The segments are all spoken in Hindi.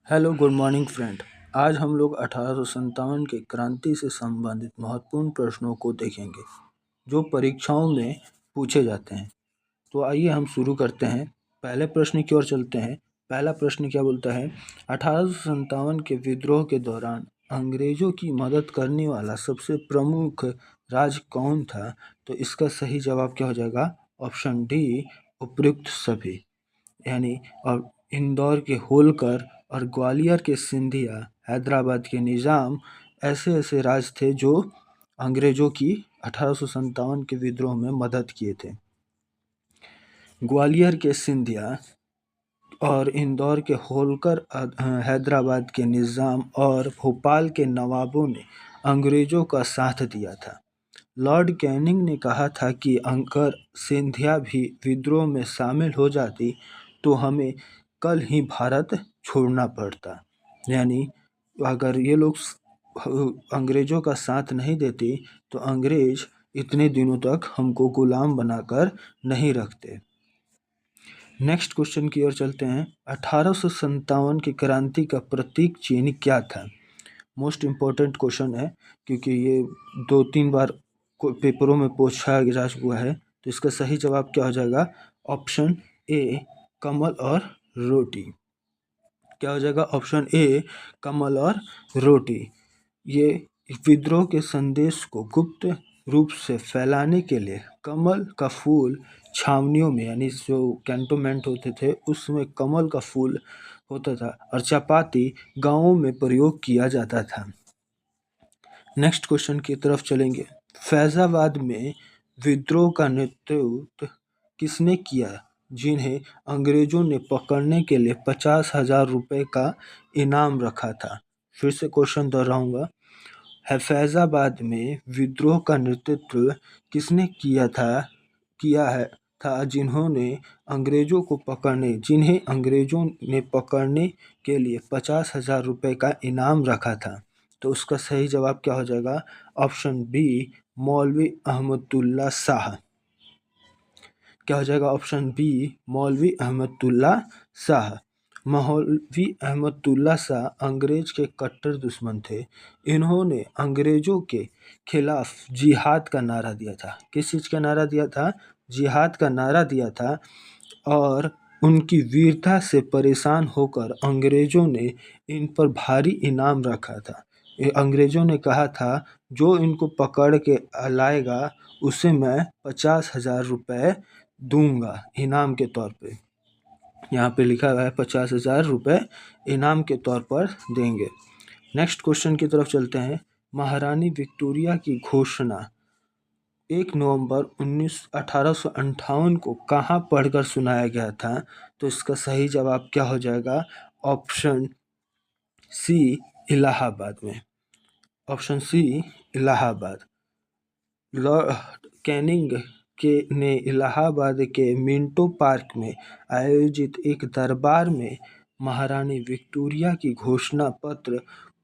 Hello good morning friend. आज हम लोग 1857 की क्रांति से संबंधित महत्वपूर्ण प्रश्नों को देखेंगे जो परीक्षाओं में पूछे जाते हैं। तो आइए हम शुरू करते हैं। पहले प्रश्न की ओर चलते हैं। पहला प्रश्न क्या बोलता है, 1857 के विद्रोह के दौरान अंग्रेजों की मदद करने वाला सबसे प्रमुख राज्य कौन था? तो इसका सही जवाब क्या हो जाएगा? ऑप्शन डी, उपयुक्त सभी। यानी और इंदौर के होलकर और ग्वालियर के सिंधिया, हैदराबाद के निज़ाम ऐसे ऐसे राज थे जो अंग्रेजों की 1857 के विद्रोह में मदद किए थे। ग्वालियर के सिंधिया और इंदौर के होलकर, हैदराबाद के निज़ाम और भोपाल के नवाबों ने अंग्रेजों का साथ दिया था। लॉर्ड कैनिंग ने कहा था कि अगर सिंधिया भी विद्रोह में शामिल हो जाती तो हमें कल ही भारत छोड़ना पड़ता। यानी अगर ये लोग अंग्रेजों का साथ नहीं देती तो अंग्रेज इतने दिनों तक हमको गुलाम बनाकर नहीं रखते। नेक्स्ट क्वेश्चन की ओर चलते हैं। 1857 की क्रांति का प्रतीक चिन्ह क्या था? मोस्ट इम्पोर्टेंट क्वेश्चन है क्योंकि ये 2-3 बार पेपरों में पूछा जा चुका है। तो इसका सही जवाब क्या हो जाएगा? ऑप्शन ए, कमल और रोटी। क्या हो जाएगा? ऑप्शन ए, कमल और रोटी। ये विद्रोह के संदेश को गुप्त रूप से फैलाने के लिए कमल का फूल छावनियों में, यानी जो कैंटोनमेंट होते थे उसमें कमल का फूल होता था और चपाती गांवों में प्रयोग किया जाता था। नेक्स्ट क्वेश्चन की तरफ चलेंगे। फैजाबाद में विद्रोह का नेतृत्व किसने किया जिन्हें अंग्रेजों ने पकड़ने के लिए 50,000 रुपये का इनाम रखा था? फिर से क्वेश्चन दोहराऊंगा। फैजाबाद में विद्रोह का नेतृत्व किसने किया है था जिन्हें अंग्रेजों ने पकड़ने के लिए 50,000 रुपये का इनाम रखा था? तो उसका सही जवाब क्या हो जाएगा? ऑप्शन बी, मौलवी अहमदुल्ला शाह। क्या हो जाएगा? ऑप्शन बी, मौलवी अहमदुल्ला शाह। मौलवी अहमदुल्ला शाह अंग्रेज के कट्टर दुश्मन थे। इन्होंने अंग्रेजों के खिलाफ जिहाद का नारा दिया था। किस चीज़ का नारा दिया था? जिहाद का नारा दिया था। और उनकी वीरता से परेशान होकर अंग्रेजों ने इन पर भारी इनाम रखा था। अंग्रेजों ने कहा था जो इनको पकड़ के लाएगा उसे मैं 50,000 रुपये दूंगा इनाम के तौर पे। यहाँ पे लिखा हुआ है 50,000 रुपये इनाम के तौर पर देंगे। नेक्स्ट क्वेश्चन की तरफ चलते हैं। महारानी विक्टोरिया की घोषणा 1 नवंबर 1858 को कहाँ पढ़कर सुनाया गया था? तो इसका सही जवाब क्या हो जाएगा? ऑप्शन सी, इलाहाबाद में। Option C, Allahabad. Lord Canning ने इलाहाबाद के मिंटो पार्क में आयोजित एक दरबार में महारानी विक्टोरिया की घोषणा पत्र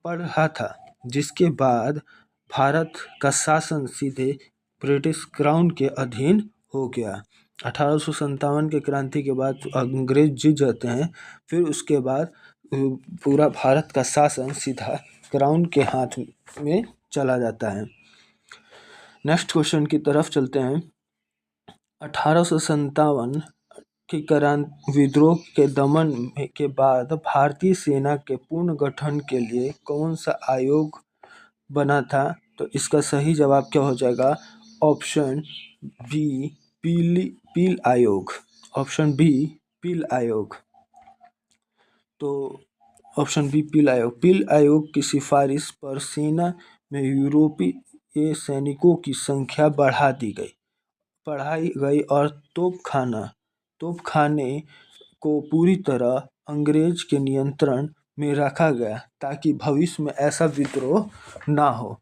पढ़ा था, जिसके बाद भारत का शासन सीधे ब्रिटिश क्राउन के अधीन हो गया। 1857 के क्रांति के बाद अंग्रेज जीत जाते हैं, फिर उसके बाद पूरा भारत का शासन सीधा क्राउन के हाथ में चला जाता है। नेक्स्ट क्वेश्चन की तरफ चलते हैं। 1857 की क्रांति विद्रोह के दमन के बाद भारतीय सेना के पुनर्गठन के लिए कौन सा आयोग बना था? तो इसका सही जवाब क्या हो जाएगा? ऑप्शन बी, पील आयोग। ऑप्शन बी, पील आयोग। तो ऑप्शन बी, पील आयोग की सिफारिश पर सेना में यूरोपीय सैनिकों की संख्या बढ़ाई गई और तोपखाने को पूरी तरह अंग्रेज के नियंत्रण में रखा गया ताकि भविष्य में ऐसा विद्रोह ना हो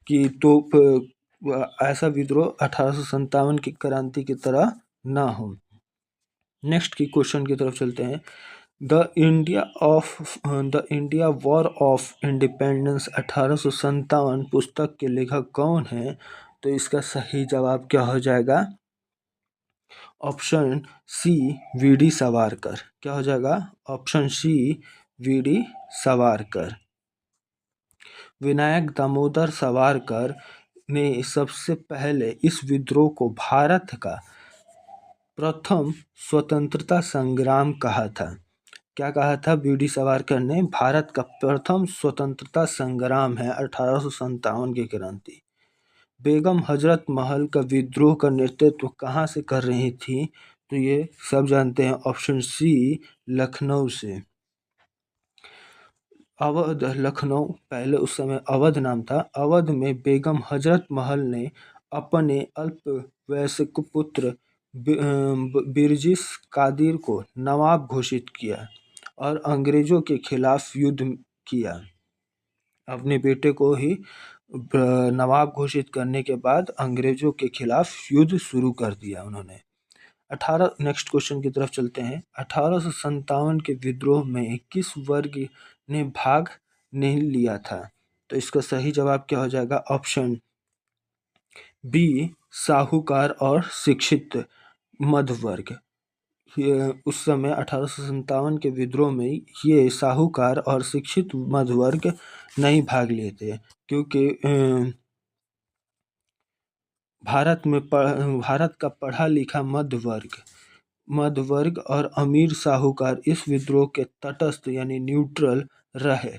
कि ऐसा विद्रोह 1857 की क्रांति की तरह ना हो। नेक्स्ट की क्वेश्चन की तरफ चलते हैं। The India war of independence 1857 पुस्तक के लेखक कौन हैं? तो इसका सही जवाब क्या हो जाएगा? Option C, V D Savarkar. क्या हो जाएगा? Option C, VD Savarkar. Vinayak Damodar Savarkar ने सबसे पहले इस विद्रोह को भारत का प्रथम स्वतंत्रता संग्राम कहा था। क्या कहा था वीडी सावरकर ने? भारत का प्रथम स्वतंत्रता संग्राम है 1857 की क्रांति। बेगम हजरत महल का विद्रोह का नेतृत्व कहाँ से कर रही थी? तो ये सब जानते हैं, ऑप्शन सी लखनऊ से। अवध लखनऊ पहले उस समय अवध नाम था। अवध में बेगम हजरत महल ने अपने अल्पवयस्क पुत्र बिरजिस कादिर को नवाब घोषित किया और अंग्रेजों के खिलाफ युद्ध किया। अपने बेटे को ही नवाब घोषित करने के बाद अंग्रेजों के खिलाफ युद्ध शुरू कर दिया उन्होंने। नेक्स्ट क्वेश्चन की तरफ चलते हैं। 1857 के विद्रोह में किस वर्ग ने भाग नहीं लिया था? तो इसका सही जवाब क्या हो जाएगा? ऑप्शन बी साहूकार और शिक्षित मध्य वर्ग। उस समय 1857 के विद्रोह में ये साहूकार और शिक्षित मध्य वर्ग नहीं भाग लिए थे, क्योंकि भारत का पढ़ा लिखा मध्य वर्ग और अमीर साहूकार इस विद्रोह के तटस्थ यानी न्यूट्रल रहे।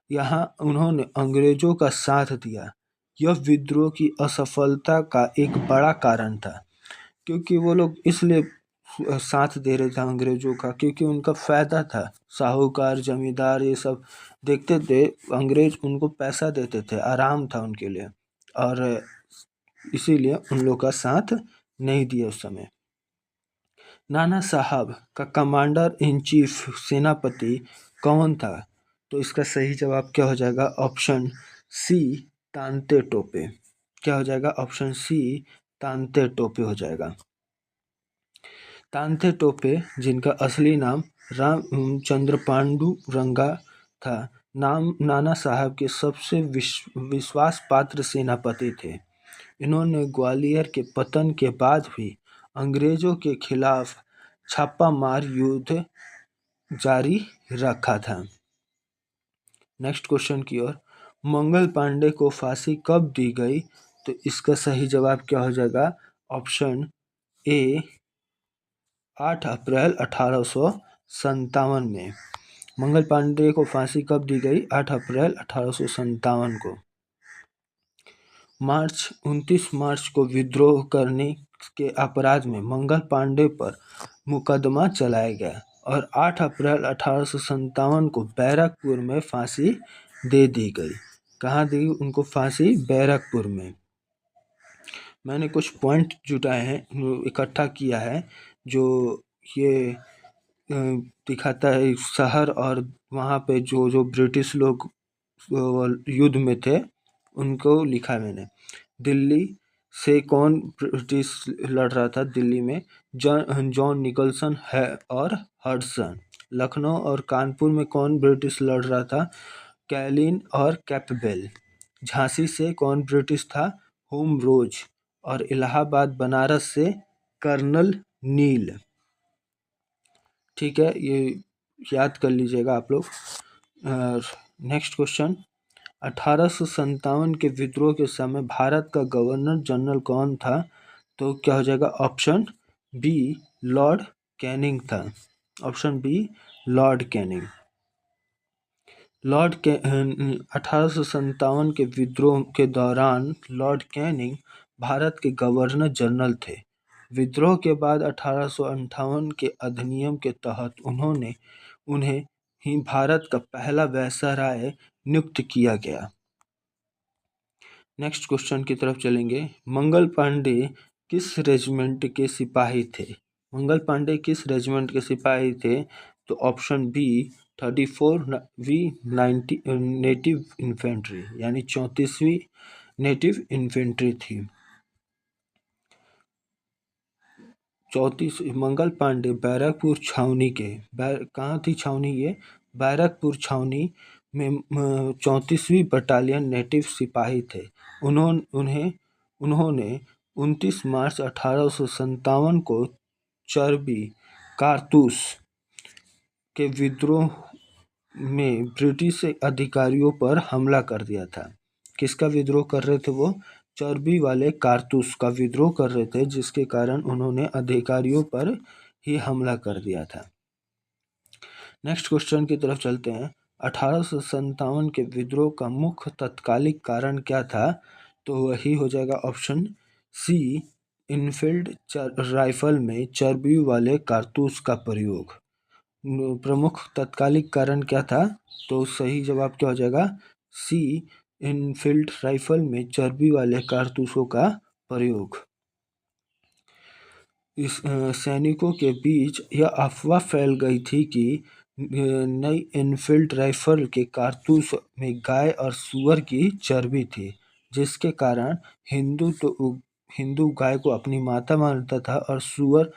यहाँ उन्होंने अंग्रेजों का साथ दिया। यह विद्रोह की असफलता का एक बड़ा कारण था, क्योंकि वो लोग इसलिए साथ दे रहे थे अंग्रेजों का, क्योंकि उनका फायदा था। साहूकार जमींदार ये सब देखते थे, अंग्रेज उनको पैसा देते थे, आराम था उनके लिए, और इसीलिए उन लोग का साथ नहीं दिया उस समय। नाना साहब का कमांडर इन चीफ सेनापति कौन था? तो इसका सही जवाब क्या हो जाएगा? Option C Tantia Tope. क्या हो जाएगा? ऑप्शन सी तांते टोपे हो जाएगा। तांते टोपे, जिनका असली नाम रामचंद्र पांडुरंगा था, नाना साहब के सबसे विश्वास पात्र सेनापति थे। इन्होंने ग्वालियर के पतन के बाद भी अंग्रेजों के खिलाफ छापामार युद्ध जारी रखा था। नेक्स्ट क्वेश्चन की ओर। मंगल पांडे को फांसी कब दी गई? तो इसका सही जवाब क्या हो जाएगा? ऑप्शन ए 8 अप्रैल 1857 में। मंगल पांडे को फांसी कब दी गई? 8 अप्रैल 1857 को। 29 मार्च को विद्रोह करने के अपराध में मंगल पांडे पर मुकदमा चलाया गया और 8 अप्रैल 1857 को बैरकपुर में फांसी दे दी गई। कहाँ दी उनको फांसी? बैरकपुर में। मैंने कुछ पॉइंट जुटाए हैं, इकट्ठा किया है, जो ये दिखाता है शहर और वहाँ पे जो ब्रिटिश लोग युद्ध में थे उनको लिखा मैंने। दिल्ली से कौन ब्रिटिश लड़ रहा था? दिल्ली में जॉन निकलसन है और हडसन। लखनऊ और कानपुर में कौन ब्रिटिश लड़ रहा था? कैलिन और कैपबेल। झांसी से कौन ब्रिटिश था? होम रोज। और इलाहाबाद बनारस से कर्नल नील। ठीक है, ये याद कर लीजिएगा आप लोग। Next question. 1857 के विद्रोह के समय भारत का गवर्नर जनरल कौन था? तो क्या हो जाएगा? ऑप्शन बी लॉर्ड कैनिंग था। Option B Lord Canning. 1857 के विद्रोह के दौरान लॉर्ड कैनिंग भारत के गवर्नर जनरल थे। विद्रोह के बाद 1858 के अधिनियम के तहत उन्हें ही भारत का पहला वायसराय नियुक्त किया गया। नेक्स्ट क्वेश्चन की तरफ चलेंगे। मंगल पांडे किस रेजिमेंट के सिपाही थे? मंगल पांडे किस रेजिमेंट के सिपाही थे? तो ऑप्शन बी 34वीं नेटिव इन्फेंट्री, यानी 34वीं नेटिव इन्फेंट्री थी। 34 मंगल पांडे बैरकपुर छावनी के कहाँ थी छावनी? ये बैरकपुर छावनी में 34वीं बटालियन नेटिव सिपाही थे। उन्होंने 29 मार्च 1857 को चरबी कारतूस के विद्रोह में ब्रिटिश अधिकारियों पर हमला कर दिया था। किसका विद्रोह कर रहे थे वो? चर्बी वाले कारतूस का विद्रोह कर रहे थे, जिसके कारण उन्होंने अधिकारियों पर ही हमला कर दिया था। नेक्स्ट क्वेश्चन की तरफ चलते हैं। 1857 के विद्रोह का मुख्य तत्कालिक कारण क्या था? तो वही हो जाएगा ऑप्शन सी, इनफील्ड राइफल में चर्बी वाले कारतूस का प्रयोग। प्रमुख तत्कालिक कारण क्या था? तो सही जवाब क्या हो जाएगा? सी, इनफील्ड राइफल में चर्बी वाले कारतूसों का प्रयोग। इस सैनिकों के बीच यह अफवाह फैल गई थी कि नई इनफील्ड राइफल के कारतूस में गाय और सूअर की चर्बी थी, जिसके कारण हिंदू गाय को अपनी माता मानता था और सूअर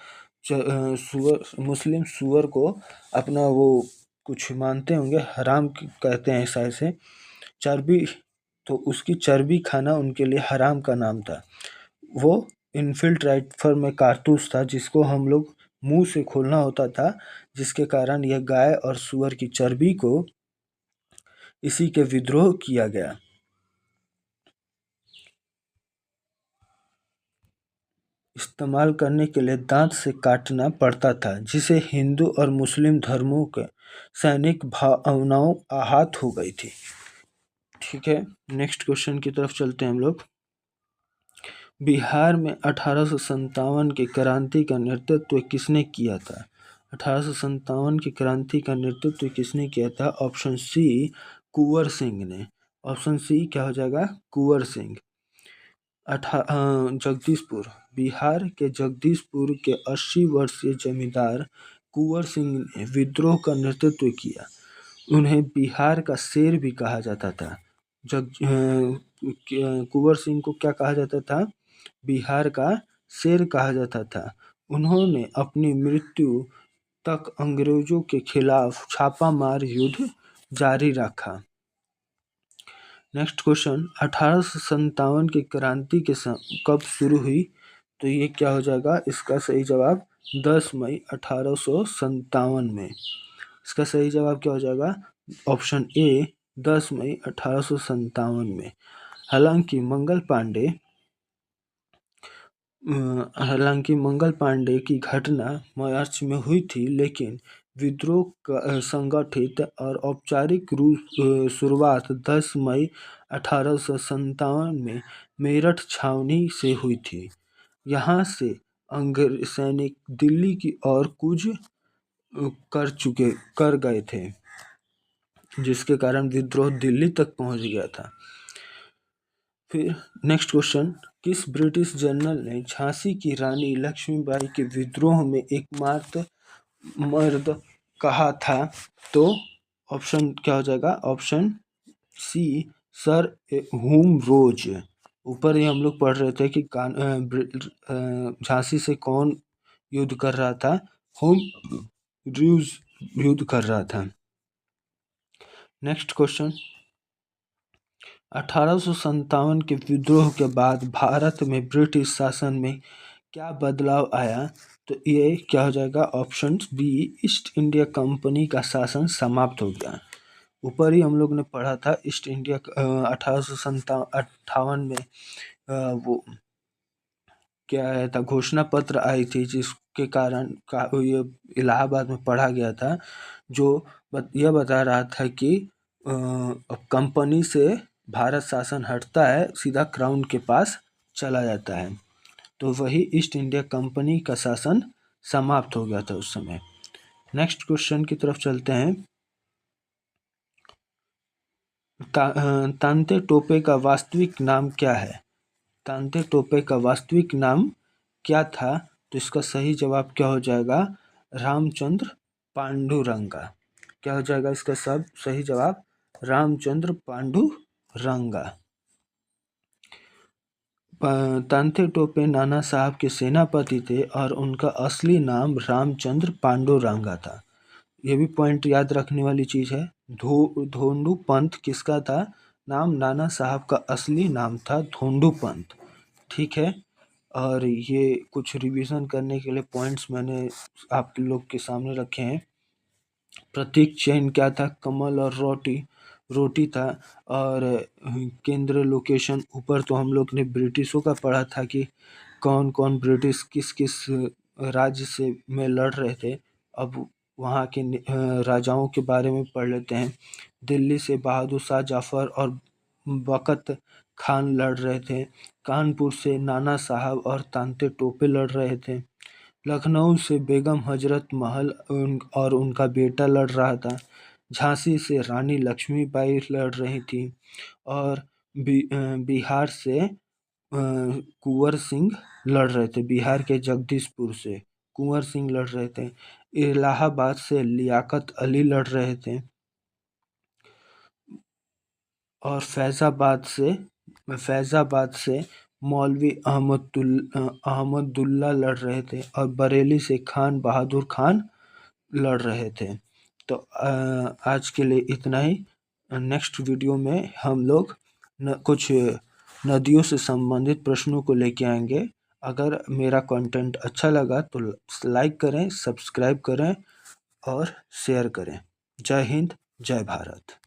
मुस्लिम सूअर को अपना वो कुछ मानते होंगे, हराम कहते हैं ऐसा ऐसे चर्बी, तो उसकी चर्बी खाना उनके लिए हराम का नाम था। वो इनफील्ड राइफल में कारतूस था जिसको हम लोग मुंह से खोलना होता था, जिसके कारण यह गाय और सूअर की चर्बी को इसी के विद्रोह किया गया। इस्तेमाल करने के लिए दांत से काटना पड़ता था, जिसे हिंदू और मुस्लिम धर्मों के सैनिक भावनाओं आहत हो गई थी। ठीक है, नेक्स्ट क्वेश्चन की तरफ चलते हैं हम लोग। बिहार में 1857 की क्रांति का नेतृत्व किसने किया था? 1857 की क्रांति का नेतृत्व किसने किया था? ऑप्शन सी, कुंवर सिंह ने। ऑप्शन सी क्या हो जाएगा? कुंवर सिंह। जगदीशपुर, बिहार के जगदीशपुर के 80 वर्षीय जमींदार कुंवर सिंह ने विद्रोह का नेतृत्व किया। उन्हें बिहार का शेर भी कहा जाता था। कुंवर सिंह को क्या कहा जाता था? बिहार का शेर कहा जाता था। उन्होंने अपनी मृत्यु तक अंग्रेजों के खिलाफ छापामार युद्ध जारी रखा। नेक्स्ट क्वेश्चन, 1857 की क्रांति कब शुरू हुई? तो ये क्या हो जाएगा? इसका सही जवाब 10 मई 1857 में। इसका सही जवाब क्या हो जाएगा? ऑप्शन ए, 10 मई 1857 में। हालांकि मंगल पांडे की घटना मार्च में हुई थी, लेकिन विद्रोह का संगठित और औपचारिक शुरुआत 10 मई 1857 में मेरठ छावनी से हुई थी। यहाँ से अंग्रेज सैनिक दिल्ली की ओर कूच कर गए थे, जिसके कारण विद्रोह दिल्ली तक पहुंच गया था। फिर नेक्स्ट क्वेश्चन, किस ब्रिटिश जनरल ने झांसी की रानी लक्ष्मीबाई के विद्रोह में एकमात्र मर्द कहा था? तो ऑप्शन क्या हो जाएगा? ऑप्शन सी, सर हुम रोज। ऊपर ही हम लोग पढ़ रहे थे कि झांसी से कौन युद्ध कर रहा था? हुम रोज युद्ध कर रहा था। नेक्स्ट क्वेश्चन, 1857 के विद्रोह के बाद भारत में ब्रिटिश शासन में क्या बदलाव आया? तो ये क्या हो जाएगा? Option B, East India Company का शासन समाप्त हो गया। ऊपर ही हम लोग ने पढ़ा था ईस्ट इंडिया 1858 में वो क्या आया था? घोषणा पत्र आई थी, जिसके कारण ये इलाहाबाद में पढ़ा गया था, जो यह बता रहा था कि कंपनी से भारत शासन हटता है, सीधा क्राउन के पास चला जाता है। तो वही ईस्ट इंडिया कंपनी का शासन समाप्त हो गया था उस समय। नेक्स्ट क्वेश्चन की तरफ चलते हैं। तांते टोपे का वास्तविक नाम क्या है? तांते टोपे का वास्तविक नाम क्या था? तो इसका सही जवाब क्या हो जाएगा? रामचंद्र पांडुरंगा। क्या हो जाएगा इसका सब सही जवाब? रामचंद्र पांडुरंगा। तांते टोपे नाना साहब के सेनापति थे और उनका असली नाम रामचंद्र पांडुरंगा था। ये भी पॉइंट याद रखने वाली चीज है। धोंडू पंत किसका था? नाम नाना साहब का असली नाम था धोंडू पंत। ठीक है, और ये कुछ रिवीजन करने के लिए पॉइंट्स मैंने आप लोग के सामने रखे हैं। प्रतीक चिन्ह क्या था? कमल और रोटी रोटी था। और केंद्र लोकेशन ऊपर तो हम लोग ने ब्रिटिशों का पढ़ा था कि कौन कौन ब्रिटिश किस किस राज्य से में लड़ रहे थे। अब वहाँ के राजाओं के बारे में पढ़ लेते हैं। दिल्ली से बहादुर शाह जफर और बकत खान लड़ रहे थे। कानपुर से नाना साहब और तांते टोपे लड़ रहे थे। लखनऊ से बेगम हजरत महल और उनका बेटा लड़ रहा था। झांसी से रानी लक्ष्मीबाई लड़ रही थी। और बिहार से कुंवर सिंह लड़ रहे थे। बिहार के जगदीशपुर से कुंवर सिंह लड़ रहे थे। इलाहाबाद से लियाकत अली लड़ रहे थे। और फैज़ाबाद से मौलवी अहमदुल्ला लड़ रहे थे। और बरेली से खान बहादुर खान लड़ रहे थे। तो आज के लिए इतना ही। नेक्स्ट वीडियो में हम लोग कुछ नदियों से संबंधित प्रश्नों को लेके आएंगे। अगर मेरा कंटेंट अच्छा लगा तो लाइक करें, सब्सक्राइब करें और शेयर करें। जय हिंद, जय भारत।